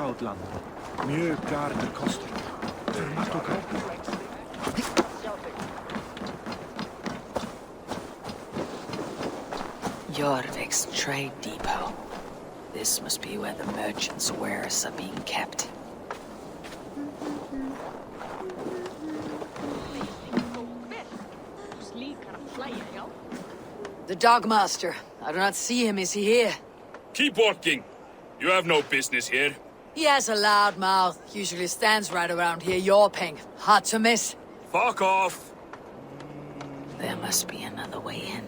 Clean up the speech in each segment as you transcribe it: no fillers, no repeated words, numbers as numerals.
Scoutland. Mjög garður kostur. Fyrir margt og kápu. Jorvik's trade depot. This must be where the merchants' wares are being kept. The Dogmaster. I do not see him. Is he here? Keep walking. You have no business here. He has a loud mouth. Usually stands right around here yawping. Hard to miss. Fuck off. There must be another way in.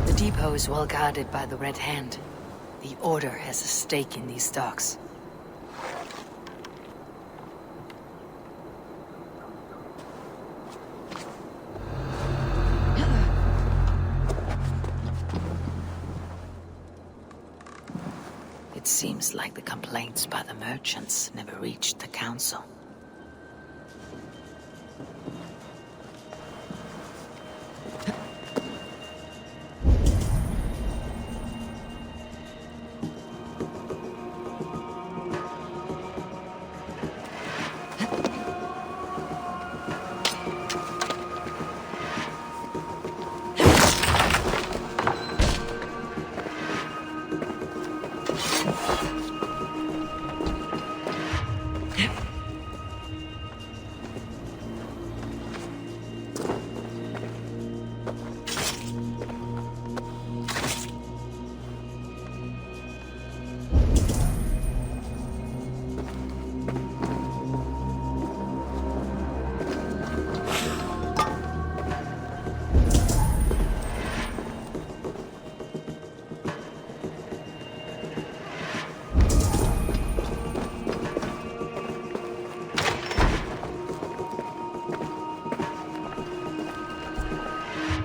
The depot is well guarded by the Red Hand. The Order has a stake in these docks. It seems like the complaints by the merchants never reached the council.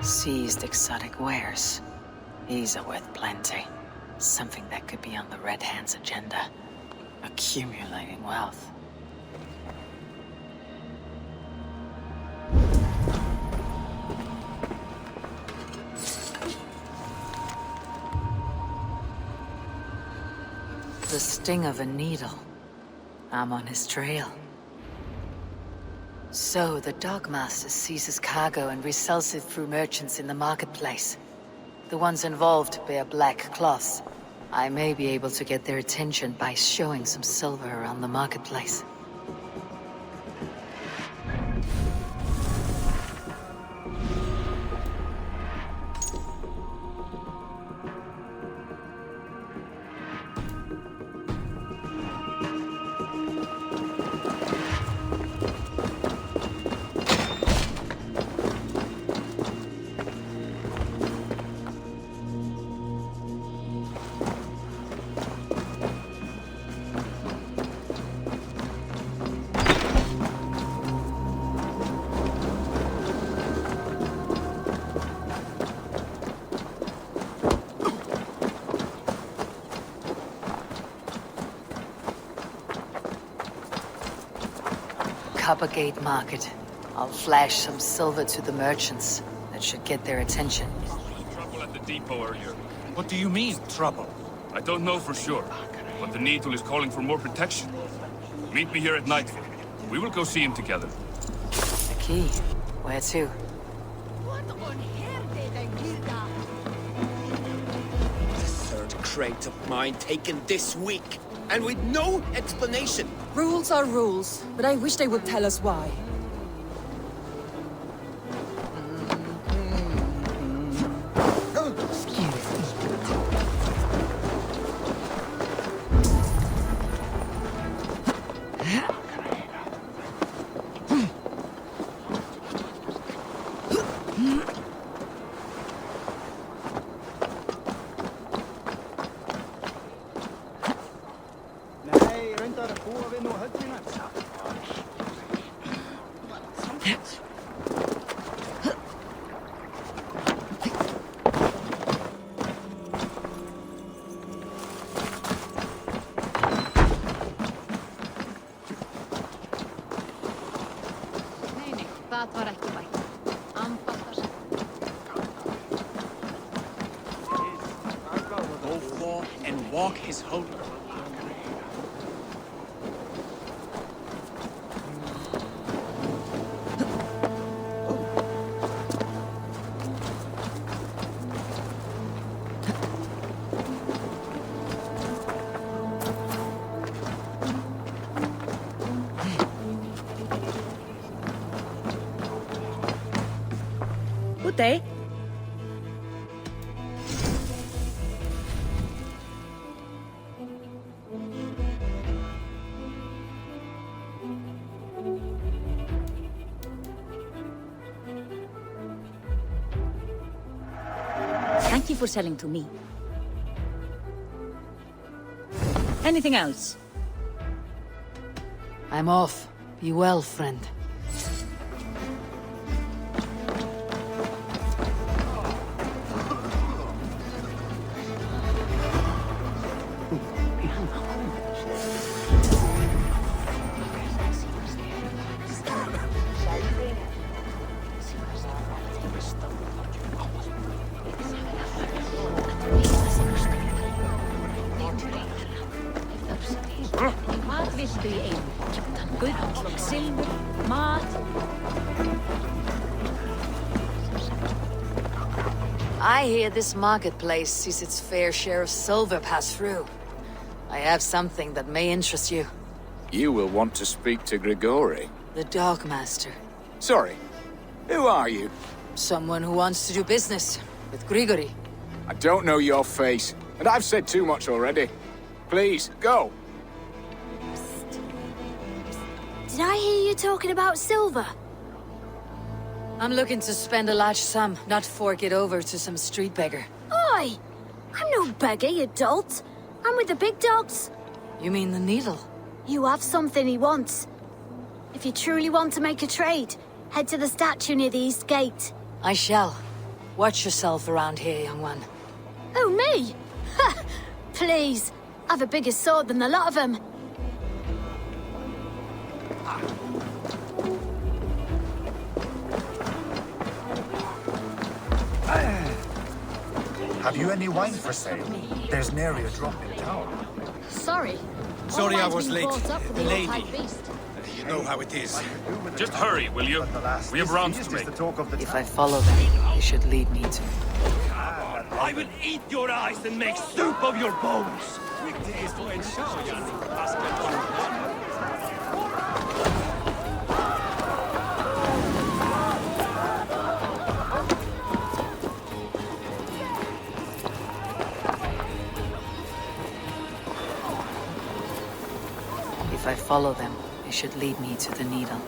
Seized exotic wares. These are worth plenty. Something that could be on the Red Hand's agenda. Accumulating wealth. The sting of a needle. I'm on his trail. So, the Dogmaster seizes cargo and resells it through merchants in the marketplace. The ones involved bear black cloths. I may be able to get their attention by showing some silver around the marketplace. Coppergate Market. I'll flash some silver to the merchants. That should get their attention. Trouble at the depot earlier. What do you mean, trouble? I don't know for sure, but the Needle is calling for more protection. Meet me here at nightfall. We will go see him together. The key. Where to? What on earth did I do that? The third crate of mine taken this week, and with no explanation. Rules are rules, but I wish they would tell us why. Það var ekki vænt. Ambassador. Go for and walk his holy. Good day. Thank you for selling to me. Anything else? I'm off. Be well, friend. Hvað viltu í einu? Gull og silfur, mat. I hear this marketplace sees its fair share of silver pass through. I have something that may interest you. You will want to speak to Grigori. The Dogmaster. Sorry, who are you? Someone who wants to do business with Grigori. I don't know your face, and I've said too much already. Please, go. Did I hear you talking about silver? I'm looking to spend a large sum, not fork it over to some street beggar. Oi! I'm no beggar, you dolt. I'm with the big dogs. You mean the needle? You have something he wants. If you truly want to make a trade, head to the statue near the east gate. I shall. Watch yourself around here, young one. Oh, me? Ha! Please. I've a bigger sword than the lot of them. Have you any wine for sale? There's nary a drop in town. Sorry. Sorry All I wine's was been late. bought up for The the lady. old-type beast. You know how it is. Just hurry, will you? We have rounds to make. If I follow them, they should lead me to... I will eat your eyes and make soup of your bones. If I follow them, they should lead me to the needle.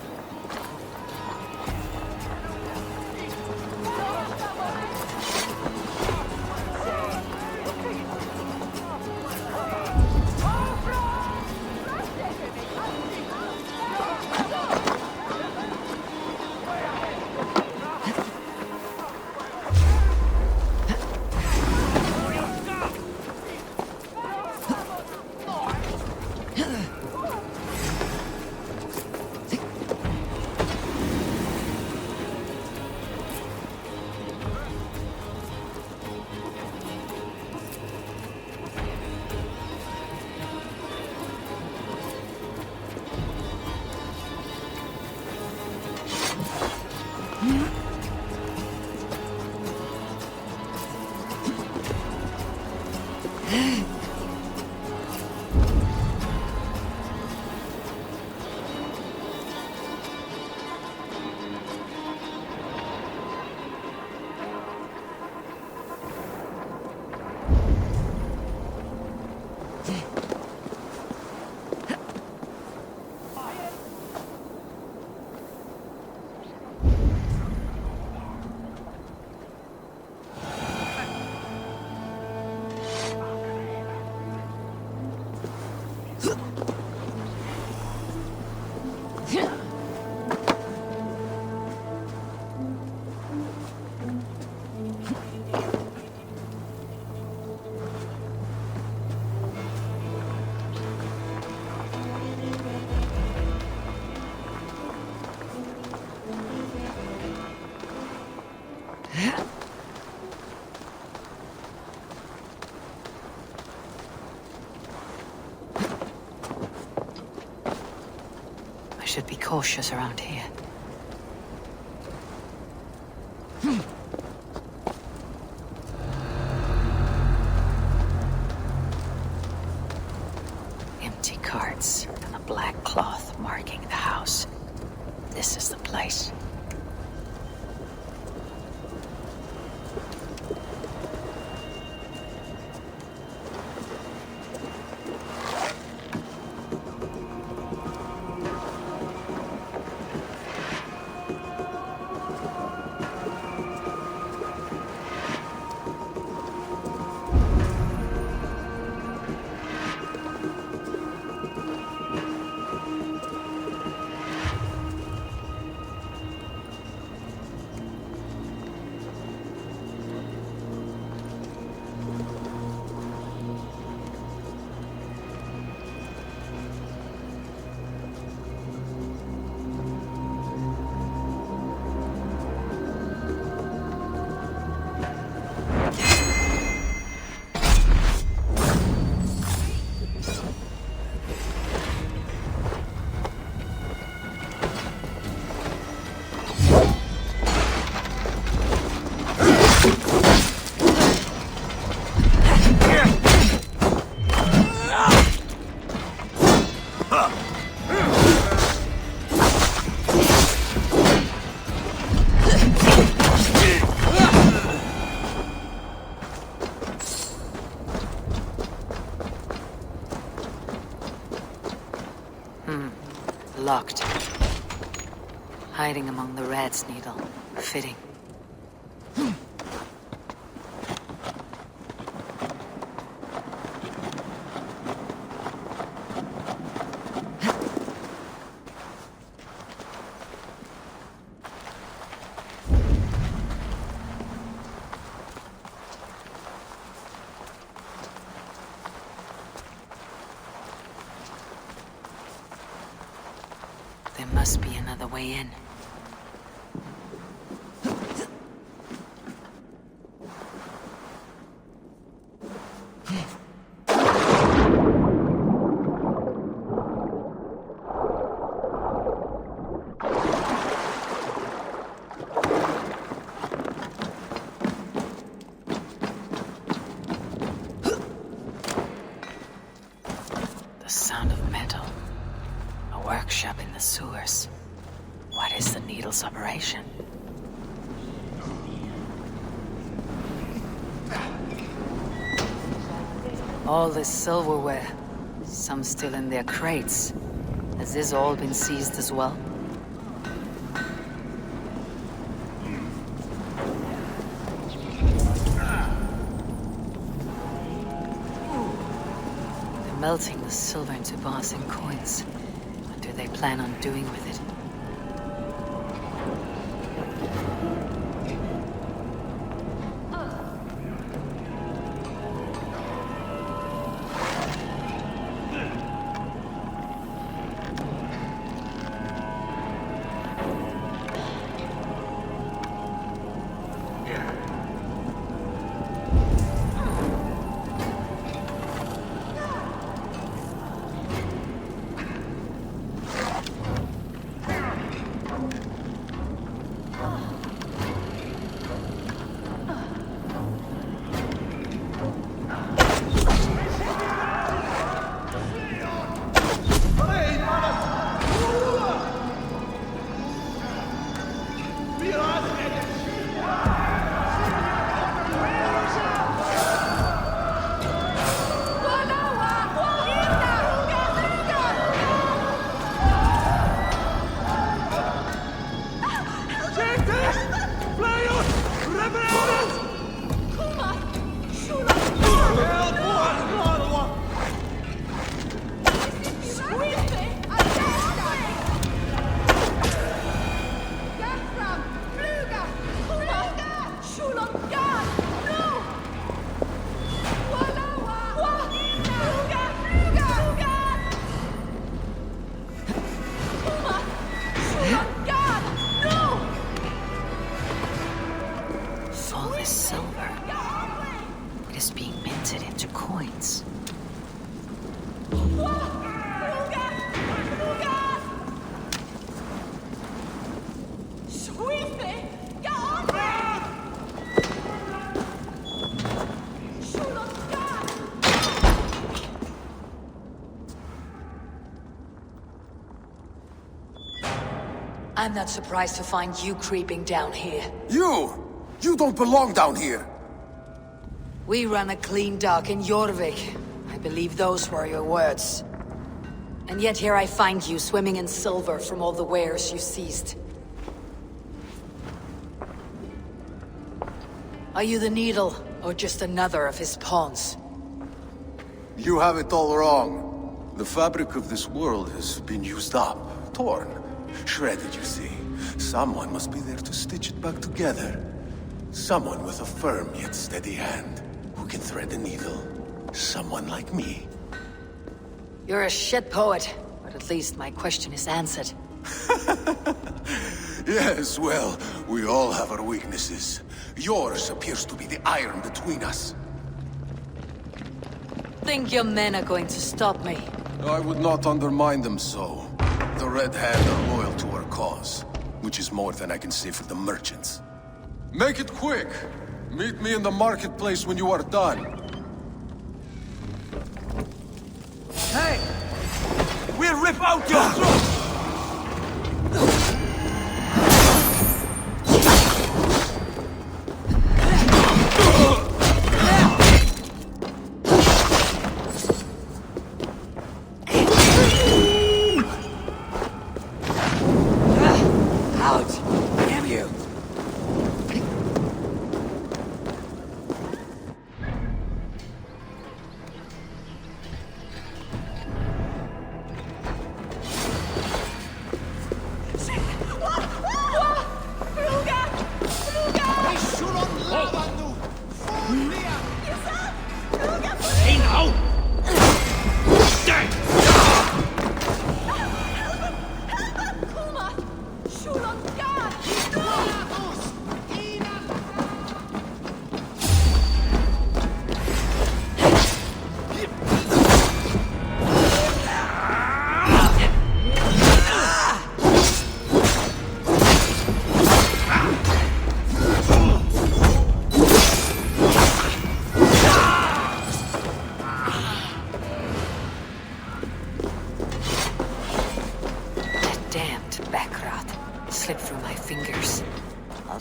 should be cautious around here. Empty carts and a black cloth marking the house. This is the place. Locked. Hiding among the rat's needle. Fitting. There must be another way in. The sound of metal. A workshop in the sewers. What is the needle's operation? All this silverware. Some still in their crates. Has this all been seized as well? They're melting the silver into bars and coins. What do they plan on doing with it? I'm not surprised to find you creeping down here. You! You don't belong down here! We run a clean dock in Jorvik. I believe those were your words. And yet here I find you swimming in silver from all the wares you seized. Are you the Needle, or just another of his pawns? You have it all wrong. The fabric of this world has been used up, torn, shredded, you see. Someone must be there to stitch it back together. Someone with a firm yet steady hand, who can thread the needle. Someone like me. You're a shit poet, but at least my question is answered. Yes, well, we all have our weaknesses. Yours appears to be the iron between us. Think your men are going to stop me? I would not undermine them so. The Red Hand are loyal to our cause, which is more than I can say for the merchants. Make it quick! Meet me in the marketplace when you are done. Hey! We'll rip out your throat!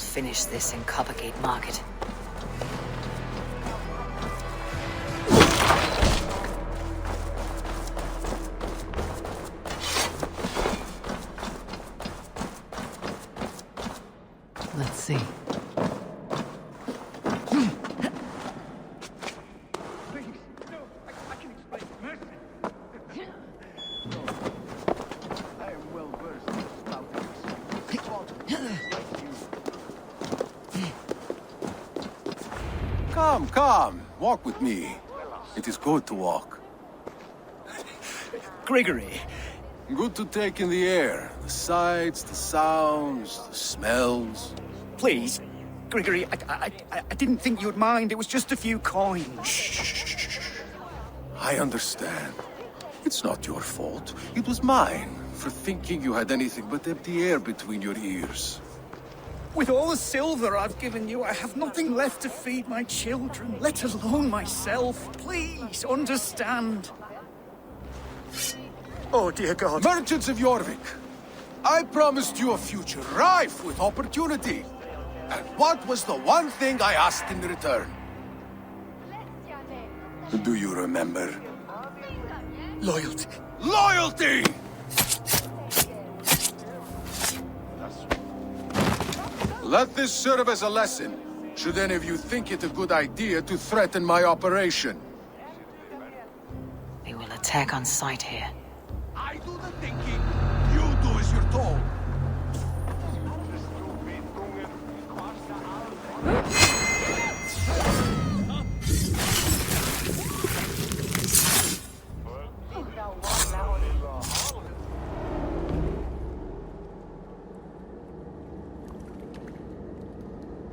Finish this in Coppergate Market. Let's see. Come, walk with me. It is good to walk. Gregory. Good to take in the air. The sights, the sounds, the smells. Please, Gregory, I didn't think you'd mind. It was just a few coins. Shh. I understand. It's not your fault. It was mine, for thinking you had anything but empty air between your ears. With all the silver I've given you, I have nothing left to feed my children, let alone myself. Please, understand. Oh, dear God. Merchants of Jorvik, I promised you a future rife with opportunity. And what was the one thing I asked in return? Do you remember? Loyalty. Loyalty! Let this serve as a lesson, should any of you think it a good idea to threaten my operation. They will attack on sight here. I do the thinking, you do as you're told.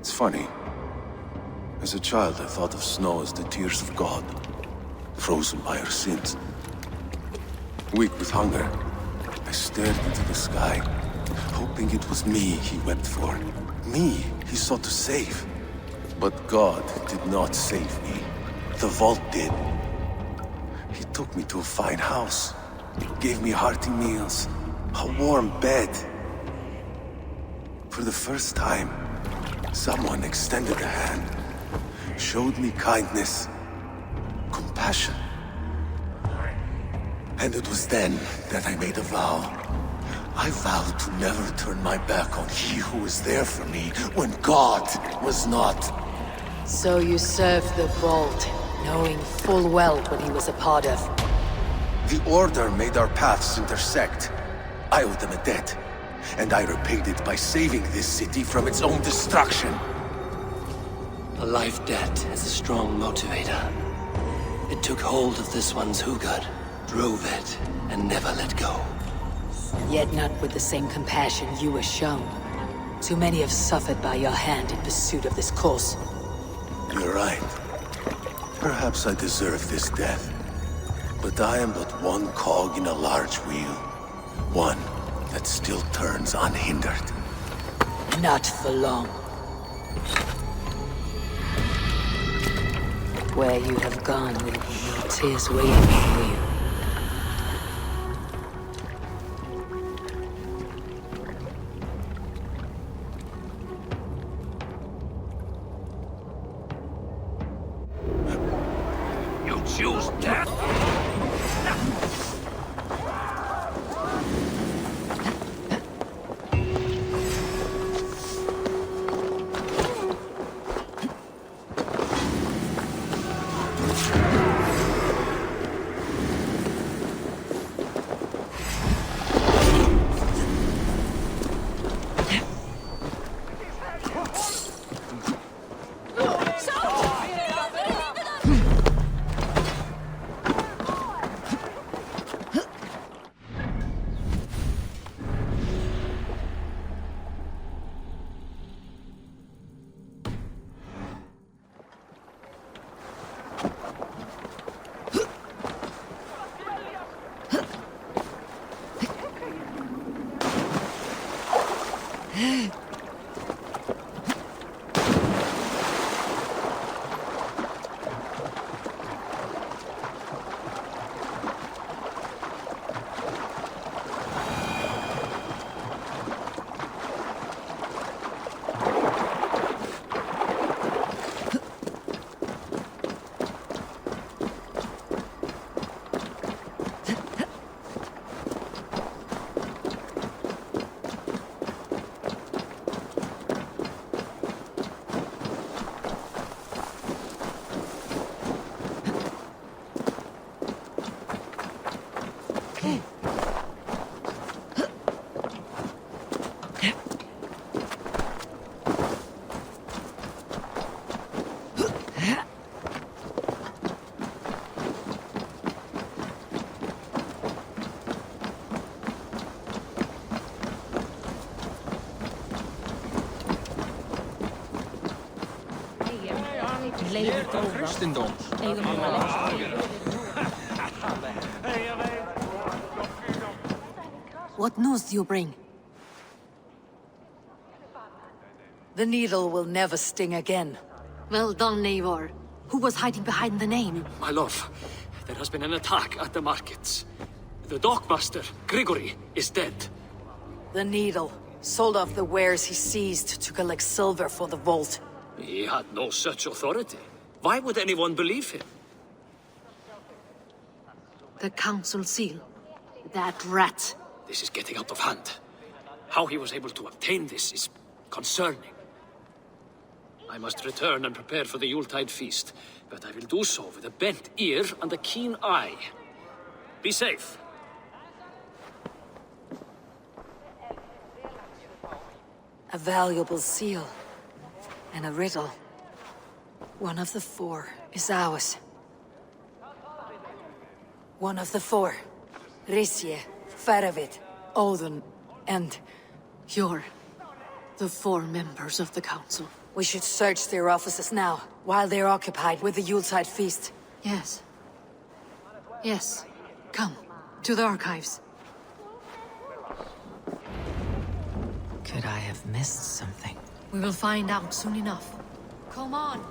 It's funny. As a child, I thought of snow as the tears of God, frozen by our sins. Weak with hunger, I stared into the sky, hoping it was me he wept for. Me he sought to save. But God did not save me. The vault did. He took me to a fine house, gave me hearty meals, a warm bed. For the first time, someone extended a hand, showed me kindness, compassion. And it was then that I made a vow. I vowed to never turn my back on he who was there for me when God was not. So you served the Vault, knowing full well what he was a part of. The Order made our paths intersect. I owed them a debt, and I repaid it by saving this city from its own destruction. A life debt is a strong motivator. It took hold of this one's Hugad, drove it, and never let go. Yet not with the same compassion you were shown. Too many have suffered by your hand in pursuit of this cause. You're right. Perhaps I deserve this death. But I am but one cog in a large wheel. One that still turns unhindered. Not for long. Where you have gone will be no tears waiting for you. You choose death? Christendom. What news do you bring? The needle will never sting again. Well done, Eivor. Who was hiding behind the name? My love, there has been an attack at the markets. The dockmaster, Grigory, is dead. The needle sold off the wares he seized to collect silver for the vault. He had no such authority. Why would anyone believe him? The council seal. That rat. This is getting out of hand. How he was able to obtain this is concerning. I must return and prepare for the Yuletide feast, but I will do so with a bent ear and a keen eye. Be safe. A valuable seal. And a riddle. One of the four is ours. One of the four. Risje, Faravid, Odin, and... You're the four members of the council. We should search their offices now, while they're occupied with the Yuletide feast. Yes. Yes. Come, to the archives. Could I have missed something? We will find out soon enough. Come on.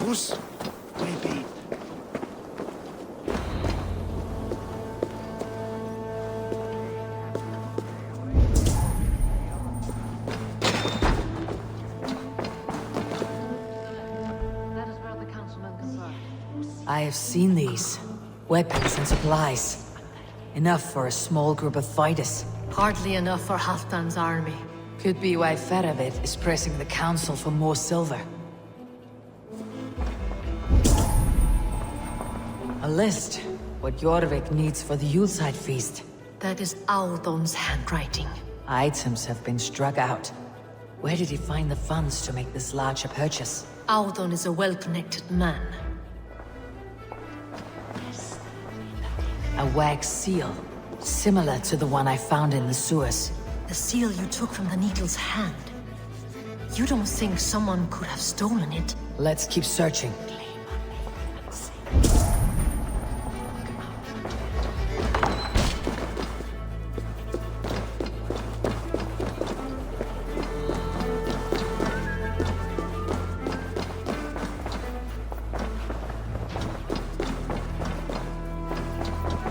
suppose. Maybe. That is where the councilman conferred. I have seen these. Weapons and supplies. Enough for a small group of fighters. Hardly enough for Halfdan's army. Could be why Feravid is pressing the council for more silver. A list. What Jorvik needs for the Yuletide feast. That is Audon's handwriting. Items have been struck out. Where did he find the funds to make this larger purchase? Audon is a well-connected man. A wax seal. Similar to the one I found in the sewers. The seal you took from the Needle's hand. You don't think someone could have stolen it? Let's keep searching.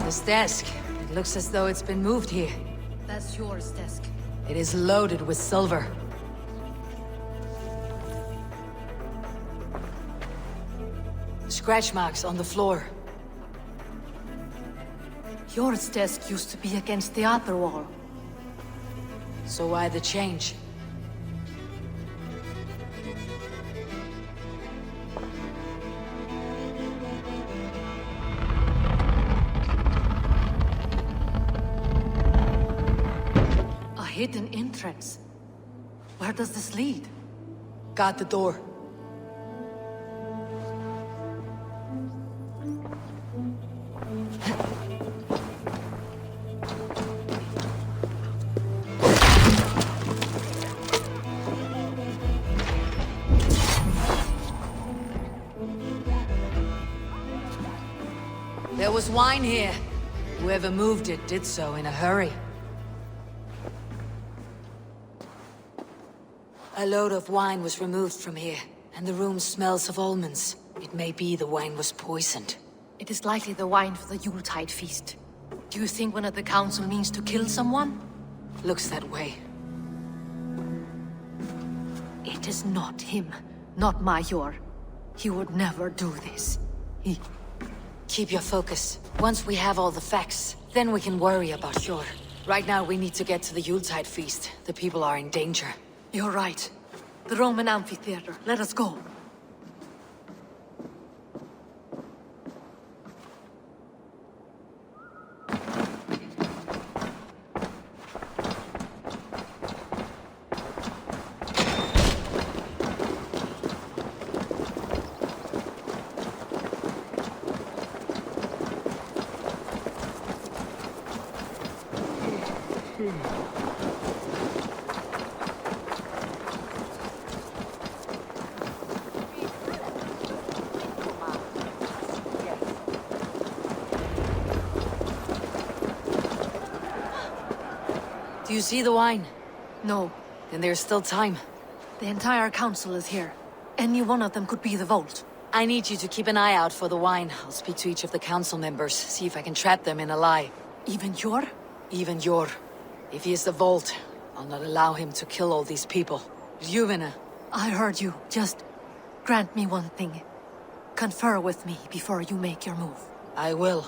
This desk. It looks as though it's been moved here. That's yours, desk. It is loaded with silver. Scratch marks on the floor. Yours desk used to be against the other wall. So why the change? A hidden entrance. Where does this lead? Got the door. There was wine here. Whoever moved it did so in a hurry. A load of wine was removed from here, and the room smells of almonds. It may be the wine was poisoned. It is likely the wine for the Yuletide feast. Do you think one of the council means to kill someone? Looks that way. It is not him, not Major. He would never do this. Keep your focus. Once we have all the facts, then we can worry about Hjor. Right now we need to get to the Yuletide feast. The people are in danger. You're right. The Roman amphitheater. Let us go. Do you see the wine? No. Then there's still time. The entire council is here. Any one of them could be the vault. I need you to keep an eye out for the wine. I'll speak to each of the council members, see if I can trap them in a lie. Even Hjor? Even Hjor. If he is the vault, I'll not allow him to kill all these people. Juvena. I heard you. Just grant me one thing. Confer with me before you make your move. I will.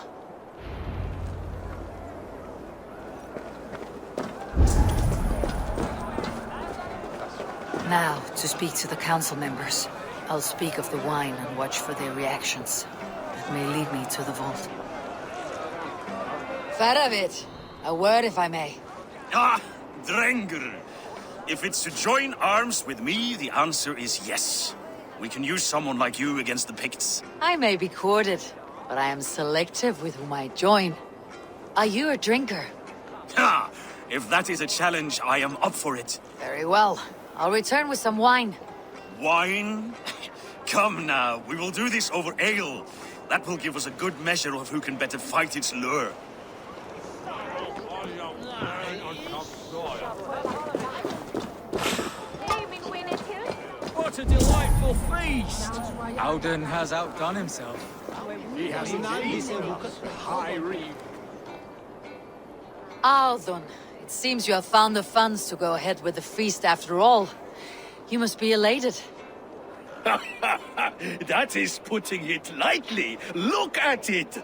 Now, to speak to the council members. I'll speak of the wine and watch for their reactions. That may lead me to the vault. Feravid, a word if I may. Ah, Drengr. If it's to join arms with me, the answer is yes. We can use someone like you against the Picts. I may be courted, but I am selective with whom I join. Are you a drinker? Ha! If that is a challenge, I am up for it. Very well. I'll return with some wine. Wine? Come now, we will do this over ale. That will give us a good measure of who can better fight its lure. What what a delightful feast! Alden has outdone himself. He has indeed. High Reeve. Alden, it seems you have found the funds to go ahead with the feast after all. You must be elated. That is putting it lightly. Look at it.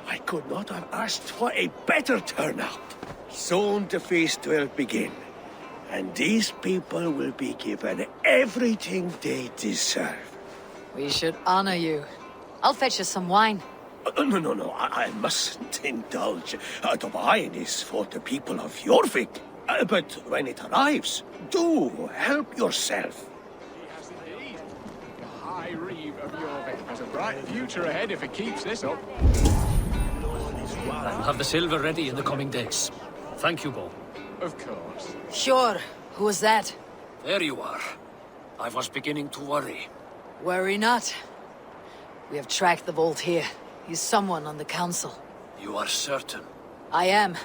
I could not have asked for a better turnout. Soon the feast will begin, and these people will be given everything they deserve. We should honor you. I'll fetch you some wine. No, I mustn't indulge. The wine is for the people of Jorvik. But when it arrives, do help yourself. He has indeed. The High Reeve of Jorvik has a bright future ahead if it keeps this up. I'll have the silver ready in the coming days. Thank you, Bo. Of course. Sure. Who was that? There you are. I was beginning to worry. Worry not. We have tracked the Vault here. He's someone on the council. You are certain? I am.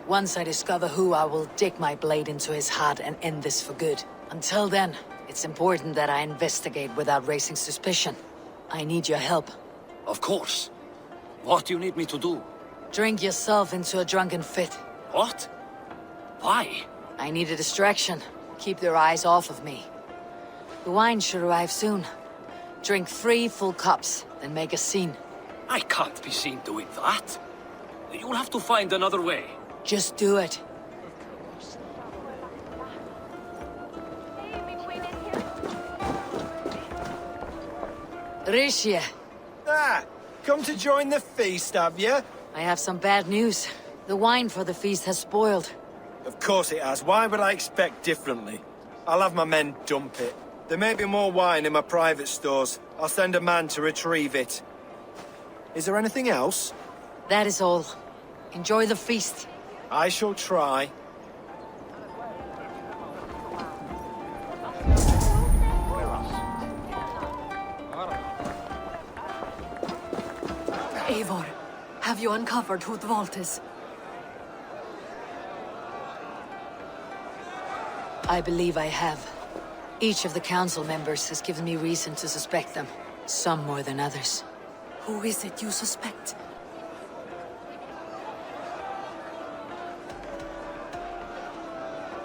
Once I discover who, I will dig my blade into his heart and end this for good. Until then, it's important that I investigate without raising suspicion. I need your help. Of course. What do you need me to do? Drink yourself into a drunken fit. What? Why? I need a distraction. Keep their eyes off of me. The wine should arrive soon. Drink 3 full cups, then make a scene. I can't be seen doing that. You'll have to find another way. Just do it. Rishia. Ah, come to join the feast, have you? I have some bad news. The wine for the feast has spoiled. Of course it has. Why would I expect differently? I'll have my men dump it. There may be more wine in my private stores. I'll send a man to retrieve it. Is there anything else? That is all. Enjoy the feast. I shall try. Eivor, have you uncovered who the vault is? I believe I have. Each of the council members has given me reason to suspect them. Some more than others. Who is it you suspect?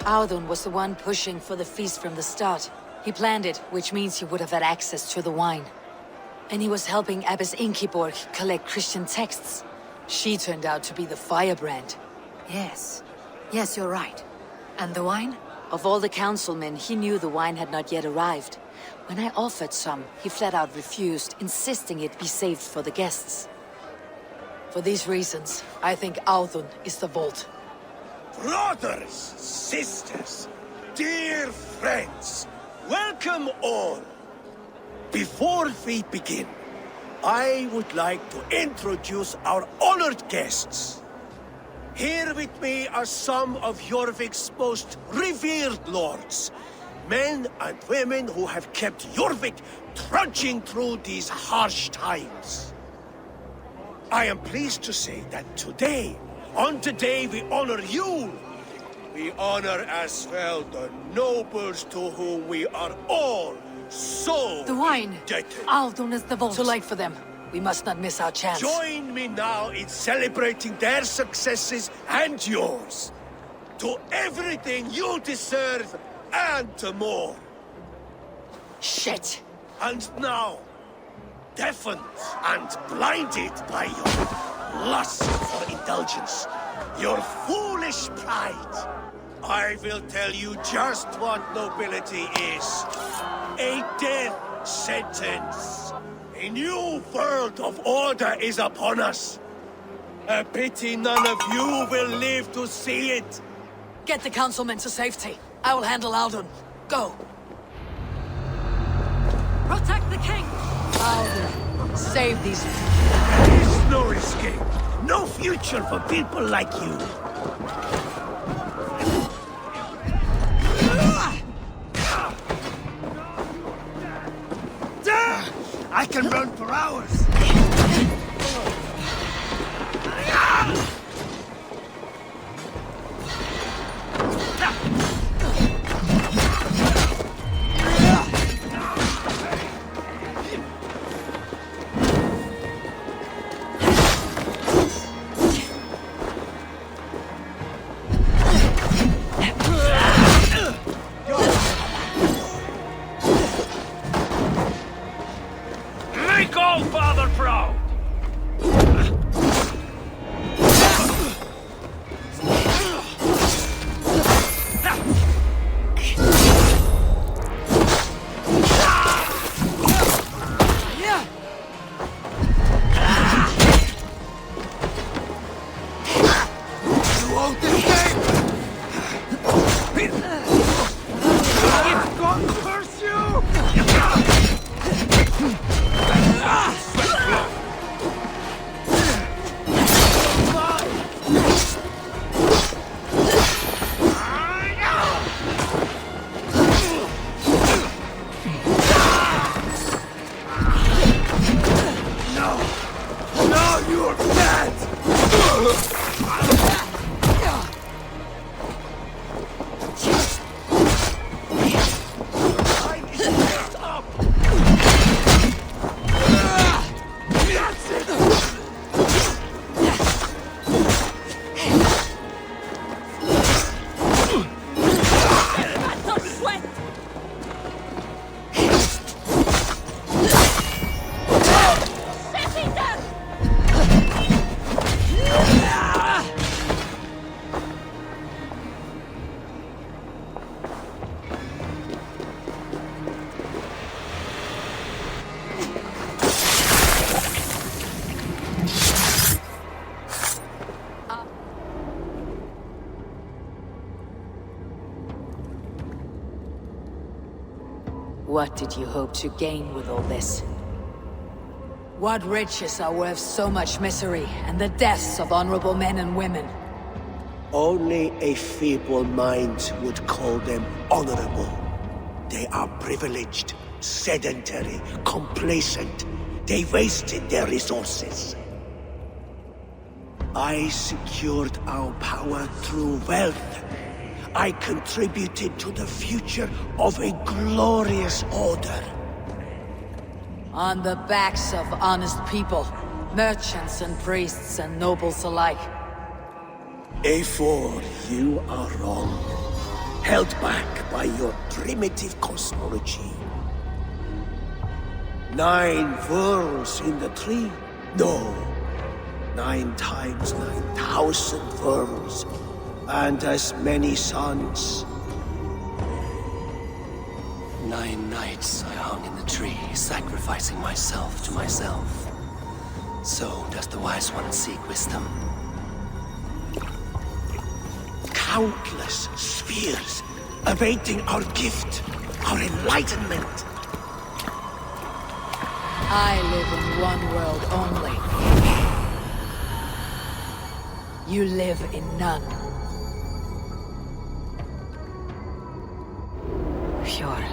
Audun was the one pushing for the feast from the start. He planned it, which means he would have had access to the wine. And he was helping Abbess Inkiborg collect Christian texts. She turned out to be the firebrand. Yes. Yes, you're right. And the wine? Of all the councilmen, he knew the wine had not yet arrived. When I offered some, he flat out refused, insisting it be saved for the guests. For these reasons, I think Audun is the Vault. Brothers, sisters, dear friends, welcome all. Before we begin, I would like to introduce our honored guests. Here with me are some of Jorvik's most revered lords. Men and women who have kept Jorvik trudging through these harsh times. I am pleased to say that today, on the day we honor you, we honor as well the nobles to whom we are all so the wine! indebted. Audun is the Vault. Too late for them. We must not miss our chance. Join me now in celebrating their successes and yours. To everything you deserve and more. Shit! And now, deafened and blinded by your lust for indulgence, your foolish pride, I will tell you just what nobility is. A death sentence. A new world of order is upon us. A pity none of you will live to see it. Get the councilmen to safety. I will handle Audun. Go! Protect the king! Audun, save these... There is no escape. No future for people like you. I can run for hours. all father proud! What did you hope to gain with all this? What riches are worth so much misery and the deaths of honorable men and women? Only a feeble mind would call them honorable. They are privileged, sedentary, complacent. They wasted their resources. I secured our power through wealth. I contributed to the future of a glorious order. On the backs of honest people, merchants and priests and nobles alike. A4, you are wrong. Held back by your primitive cosmology. 9 worlds in the tree? No. 9 times 9,000 worlds. And as many suns. 9 nights I hung in the tree, sacrificing myself to myself. So does the wise one seek wisdom. Countless spheres, awaiting our gift, our enlightenment. I live in one world only. You live in none. Pure.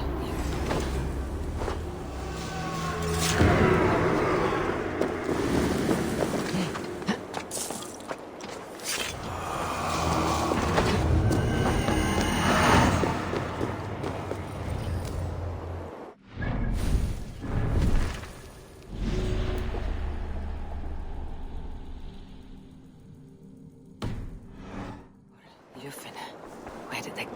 Where did they...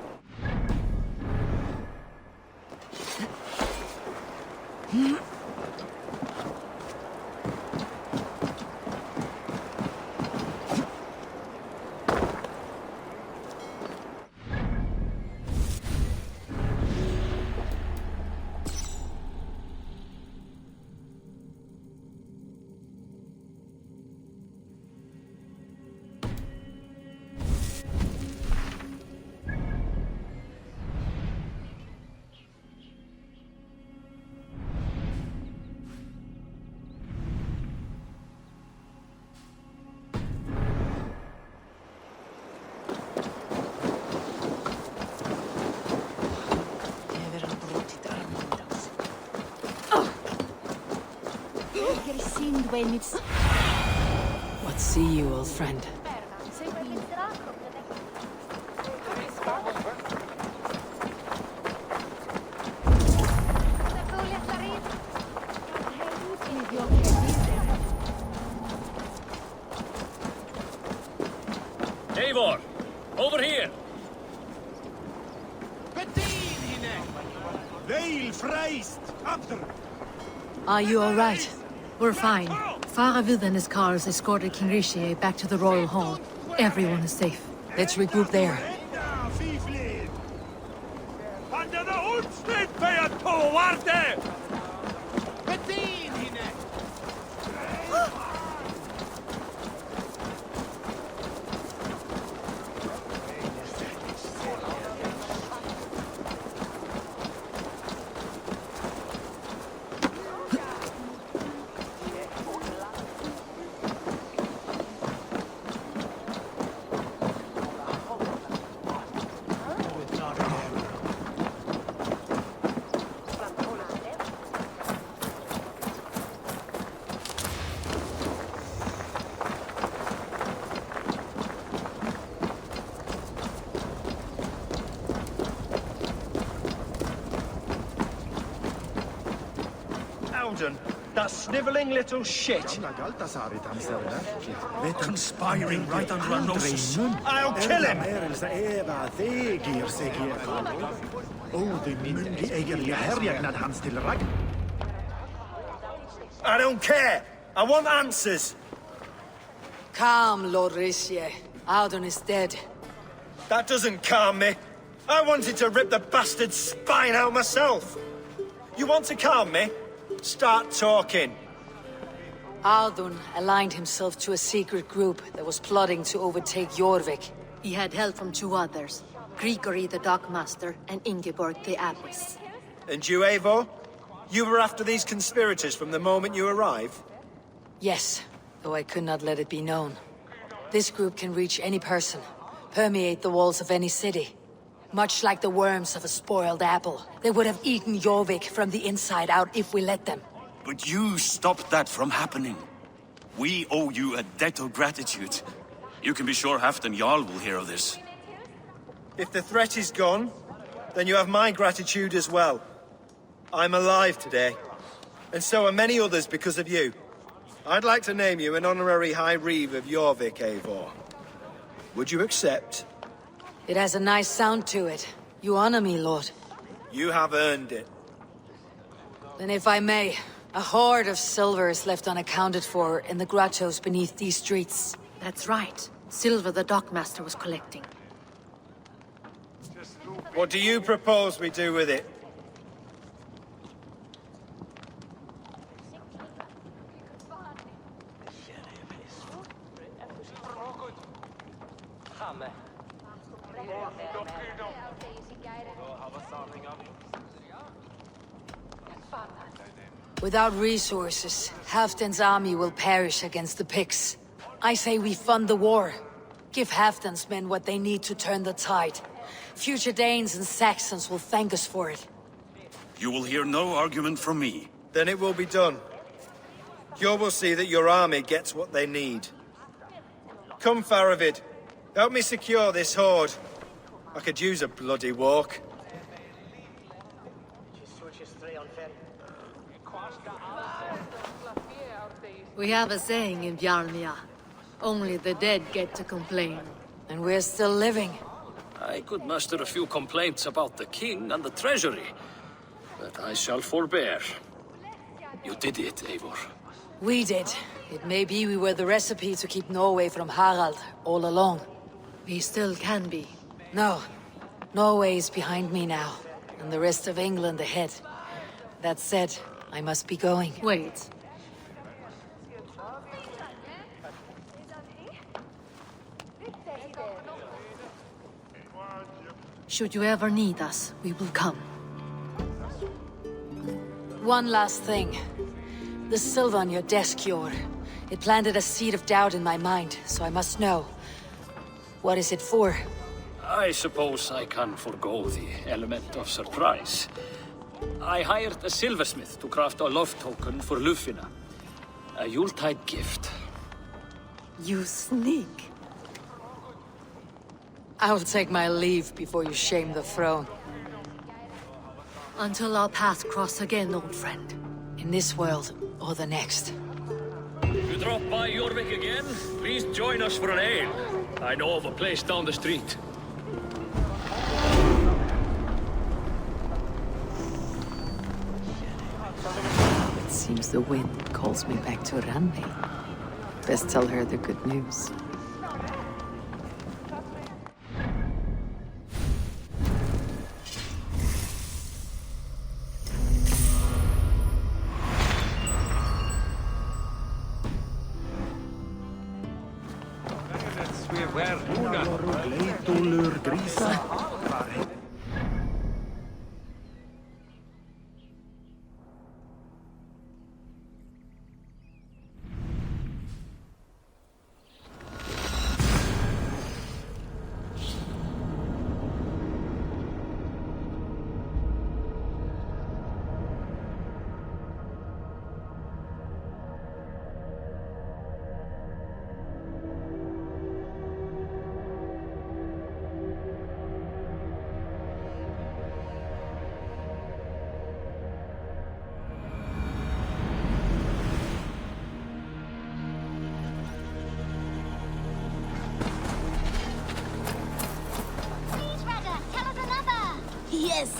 What see you, old friend? Eivor, over here! Are you all right? We're fine. Faravid and his cars escorted King Rishi back to the Royal Hall. Everyone is safe. Let's regroup there. That snivelling little shit. Conspiring right under our noses. I'll kill him! I don't care! I want answers! Calm, Lord Rishi. Audun is dead. That doesn't calm me. I wanted to rip the bastard's spine out myself. You want to calm me? Start talking. Audun aligned himself to a secret group that was plotting to overtake Jorvik. He had help from two others. Grigory the Dockmaster and Ingeborg the Abbess. And you, Eivor? You were after these conspirators from the moment you arrived? Yes, though I could not let it be known. This group can reach any person, permeate the walls of any city. Much like the worms of a spoiled apple, they would have eaten Jorvik from the inside out if we let them. But you stopped that from happening. We owe you a debt of gratitude. You can be sure Halfdan Jarl will hear of this. If the threat is gone, then you have my gratitude as well. I'm alive today, and so are many others because of you. I'd like to name you an honorary High Reeve of Jorvik, Eivor. Would you accept? It has a nice sound to it. You honor me, Lord. You have earned it. Then if I may, a hoard of silver is left unaccounted for in the grottos beneath these streets. That's right. Silver the Dockmaster was collecting. What do you propose we do with it? Without resources, Halfdan's army will perish against the Picts. I say we fund the war. Give Halfdan's men what they need to turn the tide. Future Danes and Saxons will thank us for it. You will hear no argument from me. Then it will be done. You will see that your army gets what they need. Come, Faravid. Help me secure this hoard. I could use a bloody walk. We have a saying in Bjarmia. Only the dead get to complain. And we're still living. I could muster a few complaints about the king and the treasury, but I shall forbear. You did it, Eivor. We did. It may be we were the recipe to keep Norway from Harald all along. We still can be. No. Norway is behind me now, and the rest of England ahead. That said, I must be going. Wait. Should you ever need us, we will come. One last thing. The silver on your desk, Jor. It planted a seed of doubt in my mind, so I must know. What is it for? I suppose I can forgo the element of surprise. I hired a silversmith to craft a love token for Lufina. A Yuletide gift. You sneak. I'll take my leave before you shame the throne. Until our paths cross again, old friend. In this world, or the next. If you drop by Jorvik again, please join us for an ale. I know of a place down the street. Let's Seems the wind calls me back to Randi. Best tell her the good news.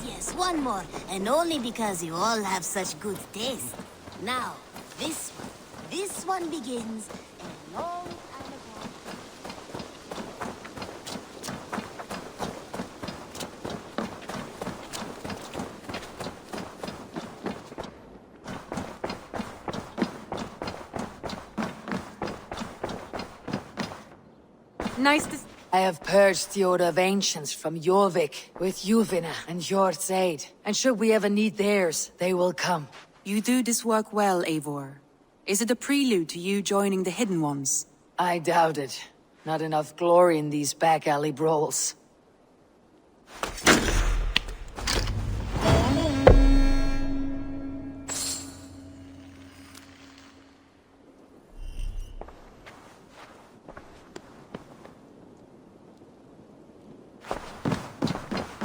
Yes, one more. And only because you all have such good taste. Now, this one. This one begins a long time ago. Nice to... I have purged the Order of Ancients from Jorvik with Yuvina and Jort's aid. And should we ever need theirs, they will come. You do this work well, Eivor. Is it a prelude to you joining the Hidden Ones? I doubt it. Not enough glory in these back alley brawls.